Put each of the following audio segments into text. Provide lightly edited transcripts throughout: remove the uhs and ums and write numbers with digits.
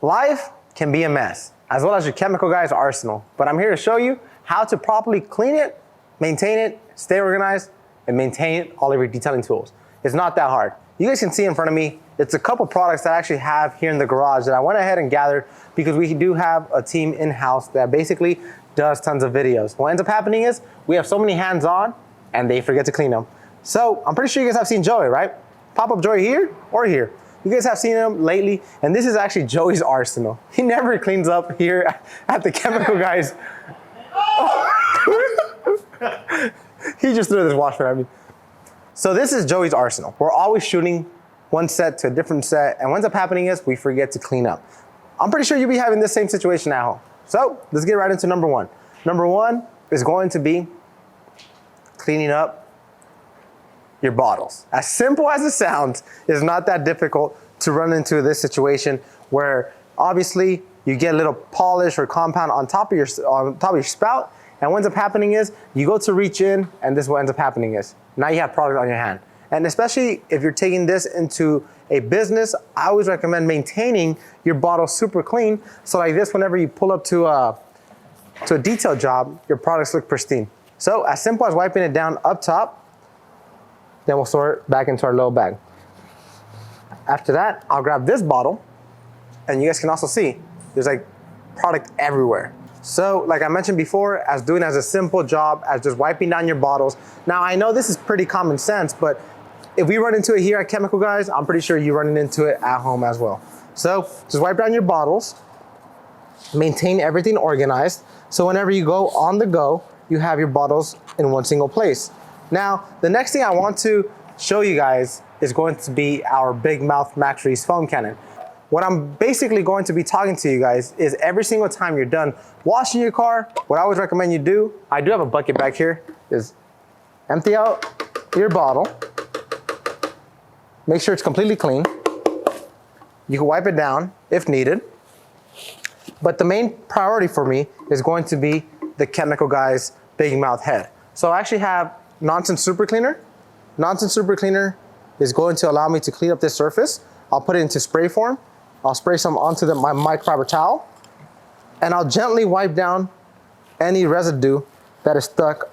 Life can be a mess, as well as your chemical guy's arsenal, but I'm here to show you how to properly clean it, maintain it, stay organized, and maintain all of your detailing tools. It's not that hard. You guys can see in front of me, it's a couple products that I actually have here in the garage that I went ahead and gathered because we do have a team in-house that basically does tons of videos. What ends up happening is we have so many hands-on and they forget to clean them. So I'm pretty sure you guys have seen Joey, right? Pop-up Joey here or here. You guys have seen him lately, and this is actually Joey's arsenal. He never cleans up here at the chemical guys. He just threw this washer at me. So this is Joey's arsenal. We're always shooting one set to a different set, and what ends up happening is we forget to clean up. I'm pretty sure you'll be having this same situation at home. So let's get right into number one. Number one is going to be cleaning up your bottles. As simple as it sounds, it's not that difficult to run into this situation where obviously you get a little polish or compound on top of your spout, and what ends up happening is you go to reach in, and this is what ends up happening is now you have product on your hand. And especially if you're taking this into a business, I always recommend maintaining your bottle super clean. So like this, whenever you pull up to a detail job, your products look pristine. So as simple as wiping it down up top, then we'll store it back into our little bag. After that, I'll grab this bottle, and you guys can also see there's like product everywhere. So like I mentioned before, as doing as a simple job as just wiping down your bottles. Now I know this is pretty common sense, but if we run into it here at Chemical Guys, I'm pretty sure you're running into it at home as well. So just wipe down your bottles, maintain everything organized. So whenever you go on the go, you have your bottles in one single place. Now, the next thing I want to show you guys is going to be our Big Mouth Max Release foam cannon. What I'm basically going to be talking to you guys is every single time you're done washing your car, what I always recommend you do, I do have a bucket back here, is empty out your bottle. Make sure it's completely clean. You can wipe it down if needed. But the main priority for me is going to be the Chemical Guys Big Mouth head. So I actually have Nonsense Super Cleaner. Nonsense Super Cleaner is going to allow me to clean up this surface. I'll put it into spray form. I'll spray some onto my microfiber towel, and I'll gently wipe down any residue that is stuck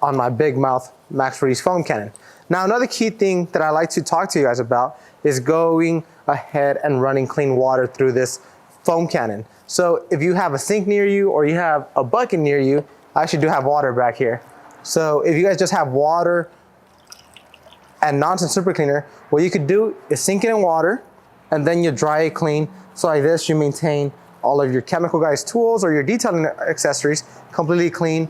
on my Big Mouth Max Release foam cannon. Now, another key thing that I like to talk to you guys about is going ahead and running clean water through this foam cannon. So if you have a sink near you or you have a bucket near you, I actually do have water back here. So if you guys just have water and Nonsense Super Cleaner, what you could do is sink it in water and then you dry it clean. So like this, you maintain all of your Chemical Guys tools or your detailing accessories completely clean,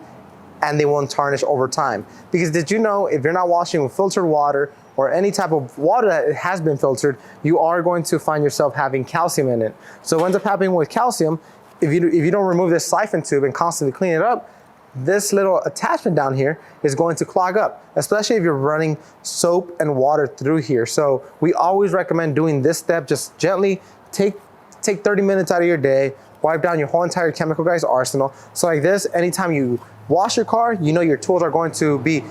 and they won't tarnish over time. Because did you know, if you're not washing with filtered water or any type of water that has been filtered, you are going to find yourself having calcium in it. So what ends up happening with calcium, if you don't remove this siphon tube and constantly clean it up, this little attachment down here is going to clog up, especially if you're running soap and water through here. So we always recommend doing this step. Just gently take 30 minutes out of your day, wipe down your whole entire Chemical Guys arsenal. So like this, anytime you wash your car, you know your tools are going to be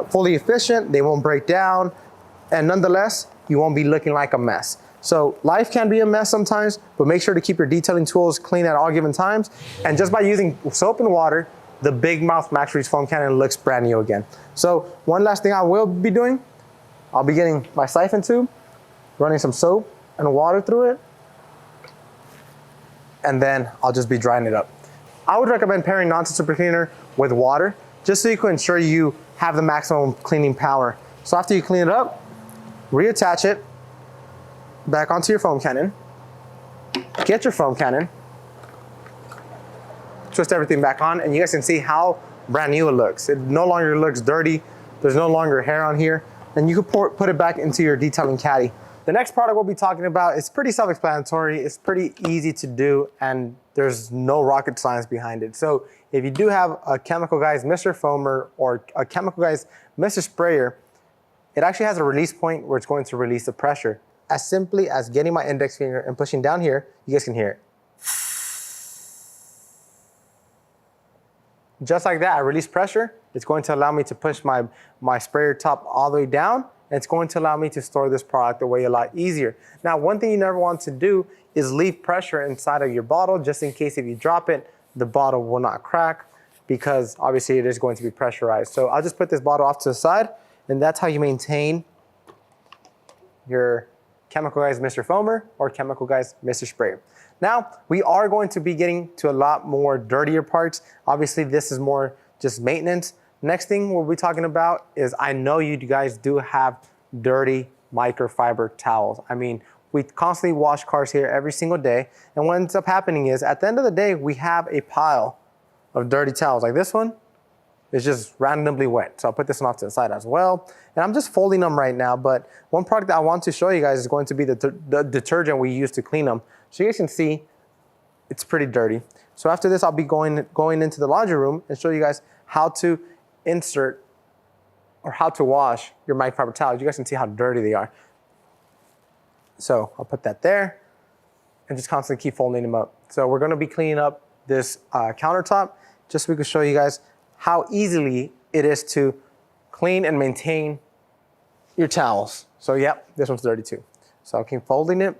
fully efficient, they won't break down, and nonetheless, you won't be looking like a mess. So life can be a mess sometimes, but make sure to keep your detailing tools clean at all given times. And just by using soap and water, the Big Mouth Max Release foam cannon looks brand new again. So one last thing I will be doing, I'll be getting my siphon tube, running some soap and water through it, and then I'll just be drying it up. I would recommend pairing Nonsense Super Cleaner with water, just so you can ensure you have the maximum cleaning power. So after you clean it up, reattach it back onto your foam cannon, get your foam cannon, twist everything back on, and you guys can see how brand new it looks. It no longer looks dirty. There's no longer hair on here, and you can put it back into your detailing caddy. The next product we'll be talking about is pretty self-explanatory. It's pretty easy to do, and there's no rocket science behind it. So if you do have a Chemical Guys Mr. Foamer or a Chemical Guys Mr. Sprayer, it actually has a release point where it's going to release the pressure. As simply as getting my index finger and pushing down here, you guys can hear it. Just like that, I release pressure. It's going to allow me to push my sprayer top all the way down, and it's going to allow me to store this product away a lot easier. Now, one thing you never want to do is leave pressure inside of your bottle, just in case if you drop it, the bottle will not crack, because obviously it is going to be pressurized. So I'll just put this bottle off to the side, and that's how you maintain your Chemical Guys Mr. Foamer or Chemical Guys Mr. Spray. Now, we are going to be getting to a lot more dirtier parts. Obviously, this is more just maintenance. Next thing we'll be talking about is, I know you guys do have dirty microfiber towels. I mean, we constantly wash cars here every single day, and what ends up happening is, at the end of the day, we have a pile of dirty towels. Like this one is just randomly wet. So I'll put this one off to the side as well. And I'm just folding them right now, but one product that I want to show you guys is going to be the detergent we use to clean them. So you guys can see it's pretty dirty. So after this, I'll be going into the laundry room and show you guys how to insert or how to wash your microfiber towels. You guys can see how dirty they are. So I'll put that there and just constantly keep folding them up. So we're gonna be cleaning up this countertop, just so we can show you guys how easily it is to clean and maintain your towels. So yep, this one's dirty too. So I'll keep folding it.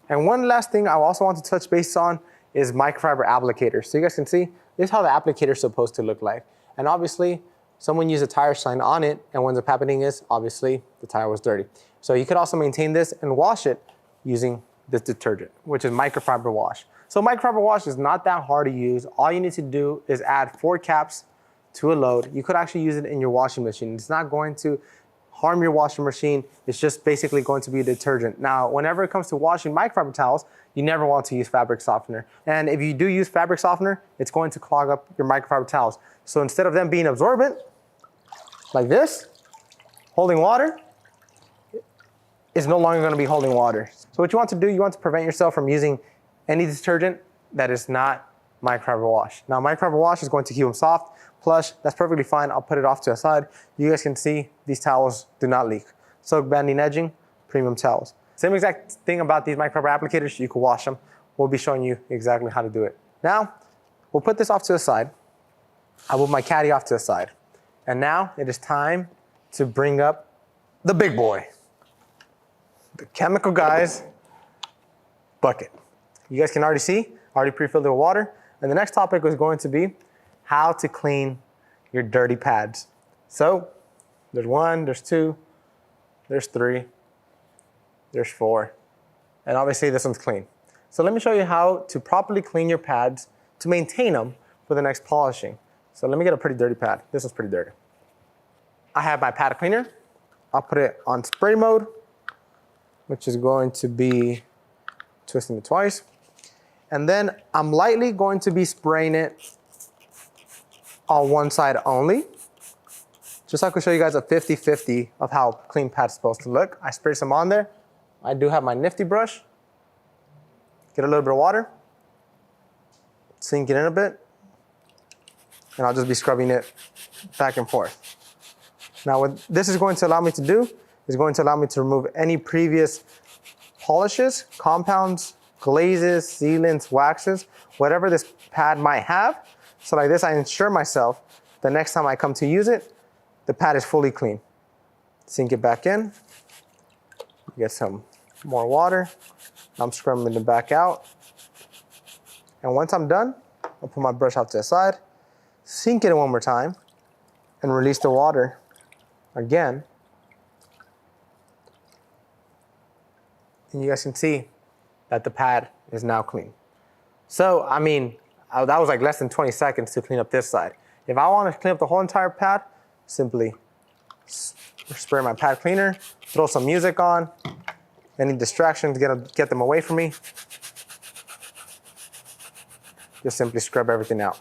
And one last thing I also want to touch base on is microfiber applicators. So you guys can see, this is how the applicator is supposed to look like. And obviously, someone used a tire shine on it, and what ends up happening is, obviously, the tire was dirty. So you could also maintain this and wash it using this detergent, which is microfiber wash. So microfiber wash is not that hard to use. All you need to do is add 4 caps to a load. You could actually use it in your washing machine. It's not going to harm your washing machine. It's just basically going to be a detergent. Now, whenever it comes to washing microfiber towels, you never want to use fabric softener. And if you do use fabric softener, it's going to clog up your microfiber towels. So instead of them being absorbent, like this, holding water, is no longer going to be holding water. So what you want to do, you want to prevent yourself from using any detergent that is not microfiber wash. Now, microfiber wash is going to keep them soft, plush. That's perfectly fine. I'll put it off to the side. You guys can see these towels do not leak. Soak banding edging, premium towels. Same exact thing about these microfiber applicators. You can wash them. We'll be showing you exactly how to do it. Now, we'll put this off to the side. I move my caddy off to the side. And now it is time to bring up the big boy, the Chemical Guys bucket. You guys can already see, I already pre-filled it with water. And the next topic is going to be how to clean your dirty pads. So there's 1, there's 2, there's 3, there's 4. And obviously this one's clean. So let me show you how to properly clean your pads to maintain them for the next polishing. So let me get a pretty dirty pad. This one's pretty dirty. I have my pad cleaner. I'll put it on spray mode, which is going to be twisting it twice. And then I'm lightly going to be spraying it on one side only, just so I can show you guys a 50-50 of how clean pad's supposed to look. I spray some on there. I do have my nifty brush. Get a little bit of water, sink it in a bit, and I'll just be scrubbing it back and forth. Now what this is going to allow me to do is going to allow me to remove any previous polishes, compounds, glazes, sealants, waxes, whatever this pad might have. So like this, I ensure myself the next time I come to use it, the pad is fully clean. Sink it back in, get some more water. I'm scrubbing it back out. And once I'm done, I'll put my brush out to the side, sink it in one more time, and release the water again. And you guys can see that the pad is now clean. So, I mean, that was like less than 20 seconds to clean up this side. If I want to clean up the whole entire pad, simply spray my pad cleaner, throw some music on, any distractions, get them away from me. Just simply scrub everything out.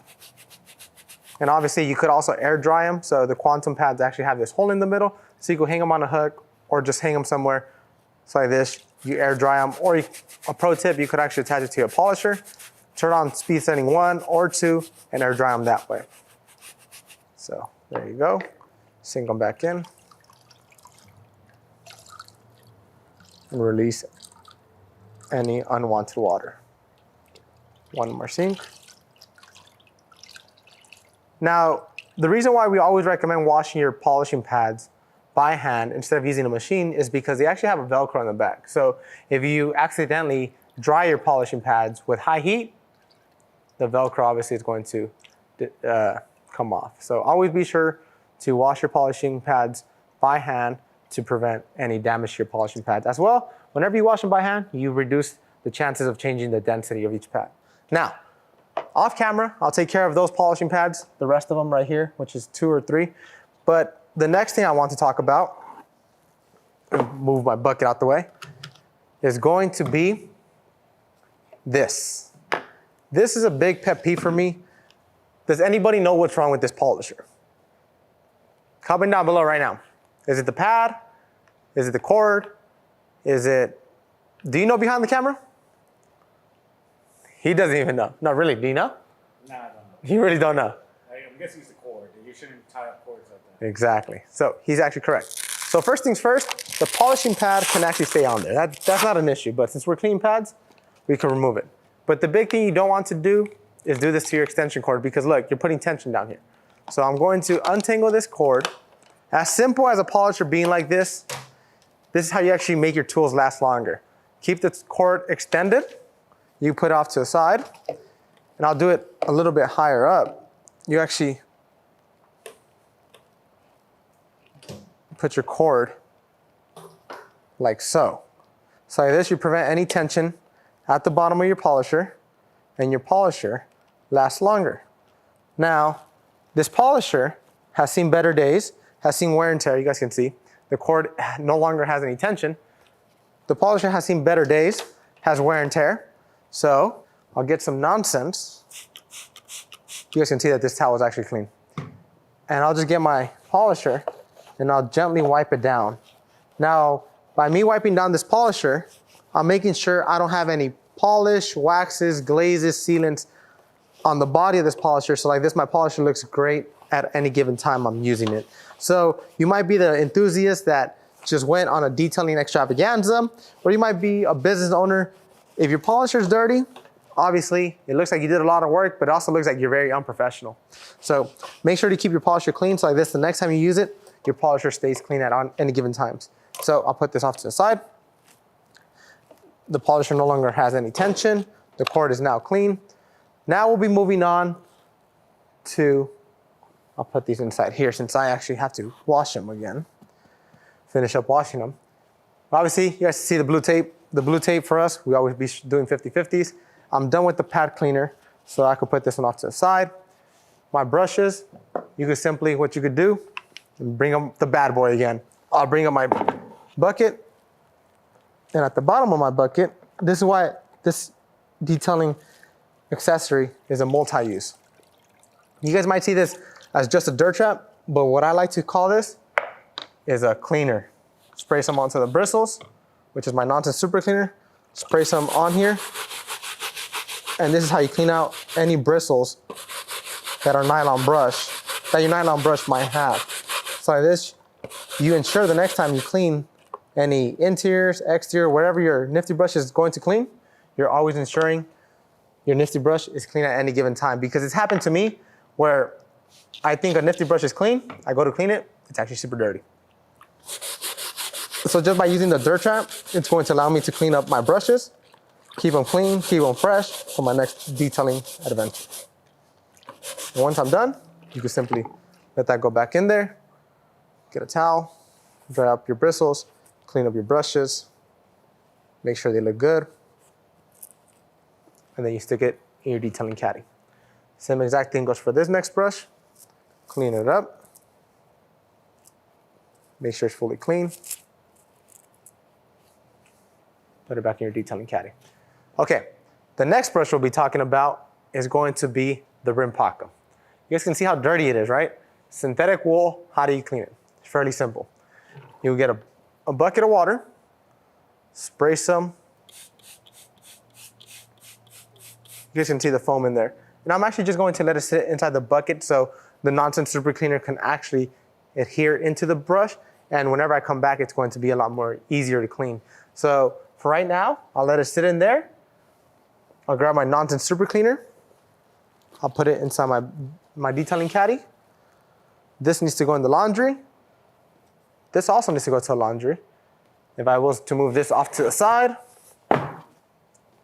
And obviously you could also air dry them. So the quantum pads actually have this hole in the middle, so you can hang them on a hook or just hang them somewhere. So like this, you air dry them, or a pro tip, you could actually attach it to a polisher, turn on speed setting 1 or 2, and air dry them that way. So there you go. Sink them back in. And release any unwanted water. One more sink. Now, the reason why we always recommend washing your polishing pads by hand instead of using a machine is because they actually have a Velcro on the back. So if you accidentally dry your polishing pads with high heat, the Velcro obviously is going to come off. So always be sure to wash your polishing pads by hand to prevent any damage to your polishing pads. As well, whenever you wash them by hand, you reduce the chances of changing the density of each pad. Now, off camera, I'll take care of those polishing pads, the rest of them right here, which is 2 or 3. But the next thing I want to talk about, move my bucket out the way, is going to be this. This is a big pet peeve for me. Does anybody know what's wrong with this polisher? Comment down below right now. Is it the pad? Is it the cord? Is it, do you know behind the camera? He doesn't even know. No, really, do you know? No, I don't know. You really don't know? I'm guessing it's the cord. You shouldn't tie up cords like that. Exactly. So he's actually correct. So first things first, the polishing pad can actually stay on there. That's not an issue, but since we're cleaning pads, we can remove it. But the big thing you don't want to do is do this to your extension cord because look, you're putting tension down here. So I'm going to untangle this cord. As simple as a polisher being like this is how you actually make your tools last longer. Keep the cord extended. You put it off to the side, and I'll do it a little bit higher up. You actually put your cord like so. So like this, you prevent any tension at the bottom of your polisher, and your polisher lasts longer. Now, this polisher has seen better days, has seen wear and tear, you guys can see. The cord no longer has any tension. The polisher has seen better days, has wear and tear. So I'll get some nonsense. You guys can see that this towel is actually clean. And I'll just get my polisher and I'll gently wipe it down. Now, by me wiping down this polisher, I'm making sure I don't have any polish, waxes, glazes, sealants on the body of this polisher. So like this, my polisher looks great at any given time I'm using it. So you might be the enthusiast that just went on a detailing extravaganza, or you might be a business owner. If your polisher is dirty, obviously it looks like you did a lot of work, but it also looks like you're very unprofessional. So make sure to keep your polisher clean. So like this, the next time you use it, your polisher stays clean at any given times. So I'll put this off to the side. The polisher no longer has any tension. The cord is now clean. Now we'll be moving on to, I'll put these inside here since I actually have to wash them again. Finish up washing them. Obviously, you guys see the blue tape. The blue tape for us, we always be doing 50-50s. I'm done with the pad cleaner, so I could put this one off to the side. My brushes, you could simply, what you could do, bring up the bad boy again. I'll bring up my bucket, and at the bottom of my bucket, this is why this detailing accessory is a multi-use. You guys might see this as just a dirt trap, but what I like to call this is a cleaner. Spray some onto the bristles, which is my nonsense super cleaner. Spray some on here. And this is how you clean out any bristles that are nylon brush, that your nylon brush might have. So like this, you ensure the next time you clean any interiors, exterior, wherever your nifty brush is going to clean, you're always ensuring your nifty brush is clean at any given time. Because it's happened to me where I think a nifty brush is clean, I go to clean it, it's actually super dirty. So just by using the dirt trap, it's going to allow me to clean up my brushes, keep them clean, keep them fresh for my next detailing adventure. And once I'm done, you can simply let that go back in there, get a towel, dry up your bristles, clean up your brushes, make sure they look good, and then you stick it in your detailing caddy. Same exact thing goes for this next brush. Clean it up, make sure it's fully clean. Put it back in your detailing caddy. Okay, the next brush we'll be talking about is going to be the rim pocket. You guys can see how dirty it is, right? Synthetic wool, how do you clean it? It's fairly simple. You'll get a bucket of water, spray some. You guys can see the foam in there. And I'm actually just going to let it sit inside the bucket so the nonsense super cleaner can actually adhere into the brush. And whenever I come back, it's going to be a lot more easier to clean. So for right now, I'll let it sit in there. I'll grab my nonsense super cleaner. I'll put it inside my detailing caddy. This needs to go in the laundry. this also needs to go to the laundry. If I was to move this off to the side,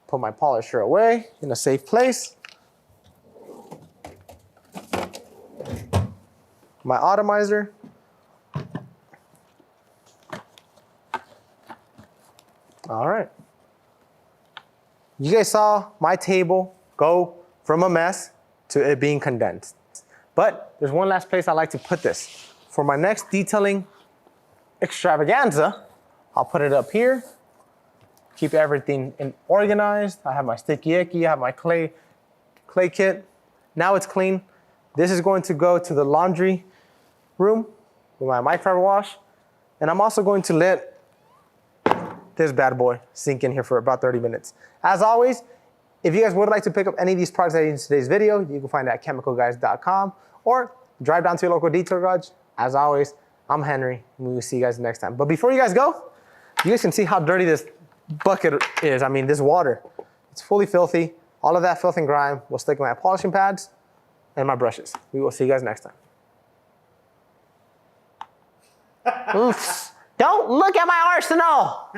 put my polisher away in a safe place. My atomizer. All right. You guys saw my table go from a mess to it being condensed. But there's one last place I like to put this. For my next detailing extravaganza, I'll put it up here. Keep everything organized. I have my sticky icky, I have my clay kit. Now it's clean. This is going to go to the laundry room with my microfiber wash. And I'm also going to let this bad boy sink in here for about 30 minutes. As always, if you guys would like to pick up any of these products that are in today's video, you can find it at chemicalguys.com or drive down to your local detail garage. As always, I'm Henry, and we will see you guys next time. But before you guys go, you guys can see how dirty this bucket is. I mean, this water, it's fully filthy. All of that filth and grime will stick in my polishing pads and my brushes. We will see you guys next time. Oops. Don't look at my arsenal.